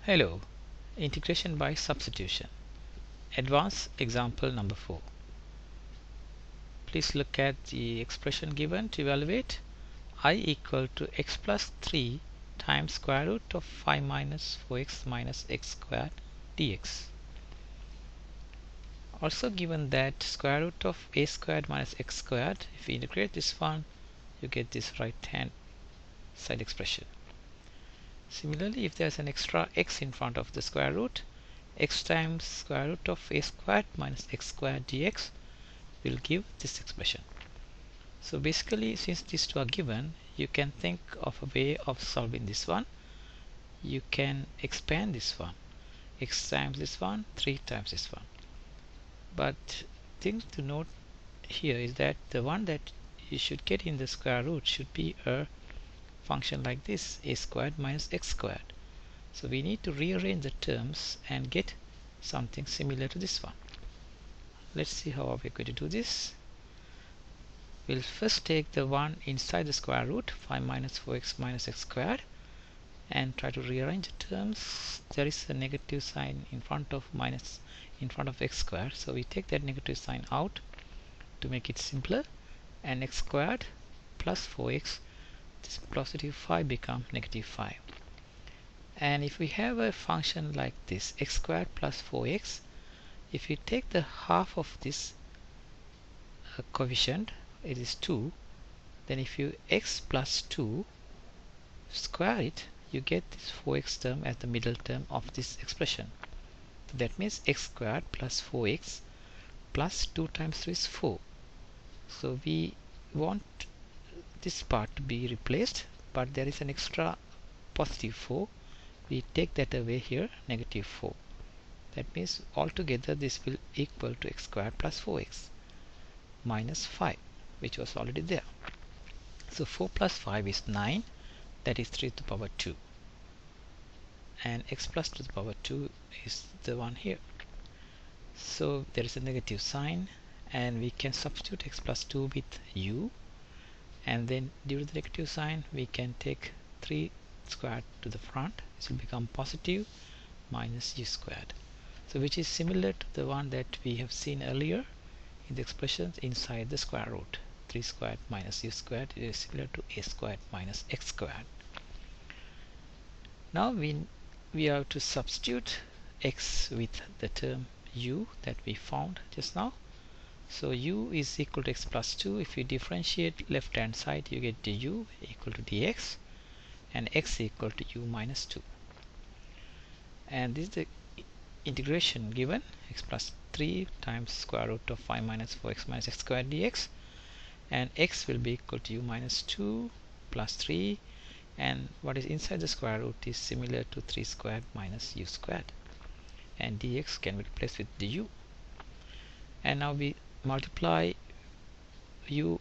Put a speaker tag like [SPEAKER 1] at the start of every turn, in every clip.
[SPEAKER 1] Hello, integration by substitution. Advanced example number 4. Please look at the expression given to evaluate I equal to x plus 3 times square root of 5 minus 4x minus x squared dx. Also given that square root of a squared minus x squared, if we integrate this one, you get this right hand side expression. Similarly, if there's an extra x in front of the square root, x times square root of a squared minus x squared dx will give this expression. So basically, since these two are given, you can think of a way of solving this one. You can expand this one, x times this one, 3 times this one. But thing to note here is that the one that you should get in the square root should be a function like this, a squared minus x squared. So we need to rearrange the terms and get something similar to this one. Let's see how we're going to do this. We'll first take the one inside the square root, 5 minus 4x minus x squared, and try to rearrange the terms. There is a negative sign in front of minus in front of x squared, so we take that negative sign out to make it simpler, and x squared plus 4x, this positive 5 become negative 5. And if we have a function like this, x squared plus 4x, if you take the half of this coefficient, it is 2, then if you x plus 2 square it, you get this 4x term as the middle term of this expression. So that means x squared plus 4x plus 2 times 3 is 4. So we want this part to be replaced, but there is an extra positive 4. We take that away here, negative 4. That means altogether this will equal to x squared plus 4x minus 5, which was already there. So 4 plus 5 is 9, that is 3 to the power 2. And x plus 2 to the power 2 is the one here. So there is a negative sign, and we can substitute x plus 2 with u, and then due to the negative sign we can take 3 squared to the front. This will become positive minus u squared. So which is similar to the one that we have seen earlier in the expressions inside the square root. 3 squared minus u squared is similar to a squared minus x squared. Now we have to substitute x with the term u that we found just now. So u is equal to x plus 2. If you differentiate left hand side, you get du equal to dx, and x equal to u minus 2. And this is the integration given, x plus 3 times square root of 5 minus 4x minus x squared dx, and x will be equal to u minus 2 plus 3, and what is inside the square root is similar to 3 squared minus u squared, and dx can be replaced with du. And now we multiply u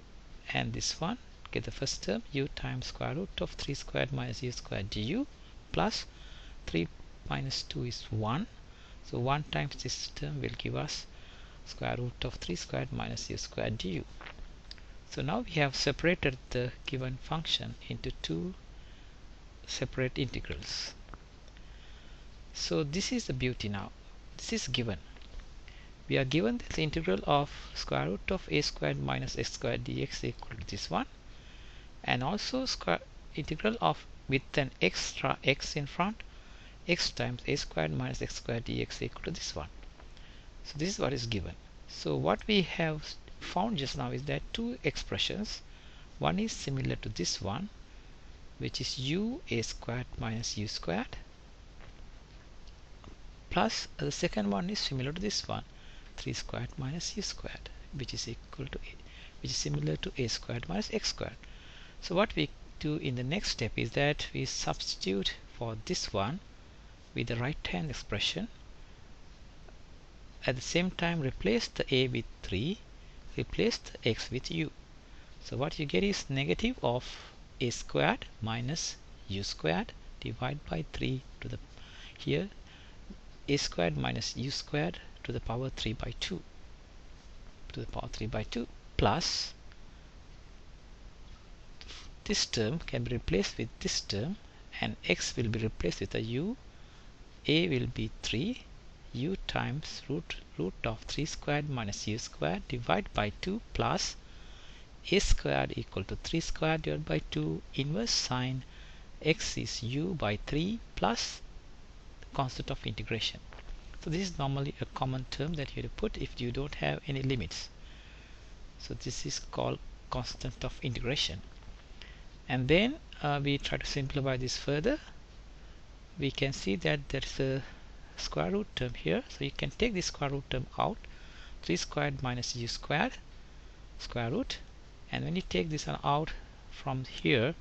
[SPEAKER 1] and this one, get the first term, u times square root of 3 squared minus u squared du, plus 3 minus 2 is 1. So 1 times this term will give us square root of 3 squared minus u squared du. So now we have separated the given function into two separate integrals. So this is the beauty now. This is given. We are given this integral of square root of a squared minus x squared dx equal to this one, and also square integral of with an extra x in front, x times a squared minus x squared dx equal to this one. So this is what is given. So what we have found just now is that two expressions, one is similar to this one, which is u a squared minus u squared, plus the second one is similar to this one, 3 squared minus u squared, which is equal to which is similar to a squared minus x squared. So what we do in the next step is that we substitute for this one with the right hand expression, at the same time replace the a with 3, replace the x with u. So what you get is negative of a squared minus u squared divided by 3 to the here a squared minus u squared to the power 3 by 2 to the power 3 by 2, plus this term can be replaced with this term, and x will be replaced with a u a will be 3 u times root of 3 squared minus u squared divided by 2 plus a squared equal to 3 squared divided by 2 inverse sine x is u by 3 plus the constant of integration. So this is normally a common term that you have to put if you don't have any limits. So this is called constant of integration. And then we try to simplify this further. We can see that there is a square root term here, so you can take this square root term out, 3 squared minus u squared square root, and when you take this one out from here,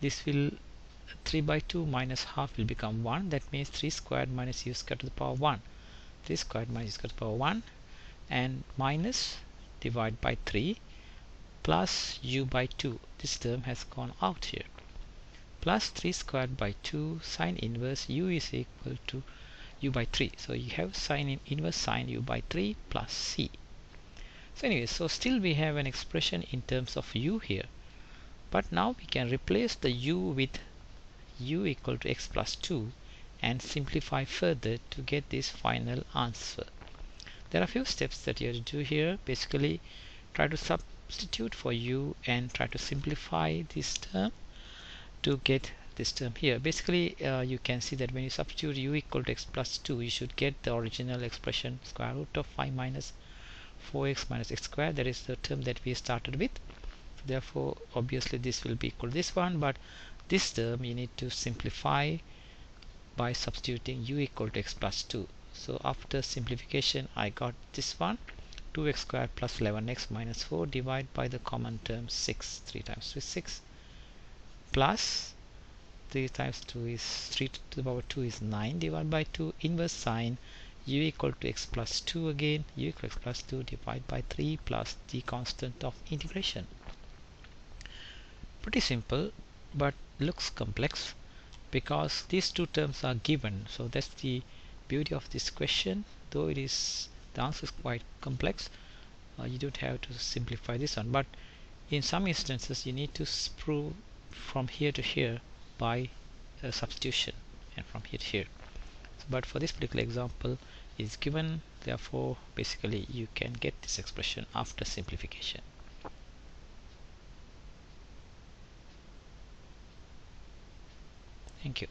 [SPEAKER 1] this will 3 by 2 minus half will become 1. That means 3 squared minus u squared to the power 1, 3 squared minus u squared to the power 1, and minus divide by 3 plus u by 2. This term has gone out here, plus 3 squared by 2 sine inverse u is equal to u by 3. So you have sine inverse sine u by 3 plus c. So anyway, so still we have an expression in terms of u here, but now we can replace the u with u equal to x plus 2 and simplify further to get this final answer. There are a few steps that you have to do here. Basically, try to substitute for u and try to simplify this term to get this term here. Basically, you can see that when you substitute u equal to x plus 2, you should get the original expression square root of 5 minus 4x minus x squared. That is the term that we started with. Therefore, obviously this will be equal to this one, but this term you need to simplify by substituting u equal to x plus 2. So after simplification, I got this one, 2x squared plus 11x minus 4 divided by the common term 6. 3 times 2 is 6, plus 3 times 2 is 3 to the power 2 is 9 divided by 2 inverse sine u equal to x plus 2 again, u equal to x plus 2 divided by 3 plus the constant of integration. Pretty simple, but looks complex because these two terms are given. So that's the beauty of this question. Though it is, the answer is quite complex, you don't have to simplify this one, but in some instances you need to prove from here to here by substitution and from here to here. But for this particular example is given, therefore basically you can get this expression after simplification. Thank you.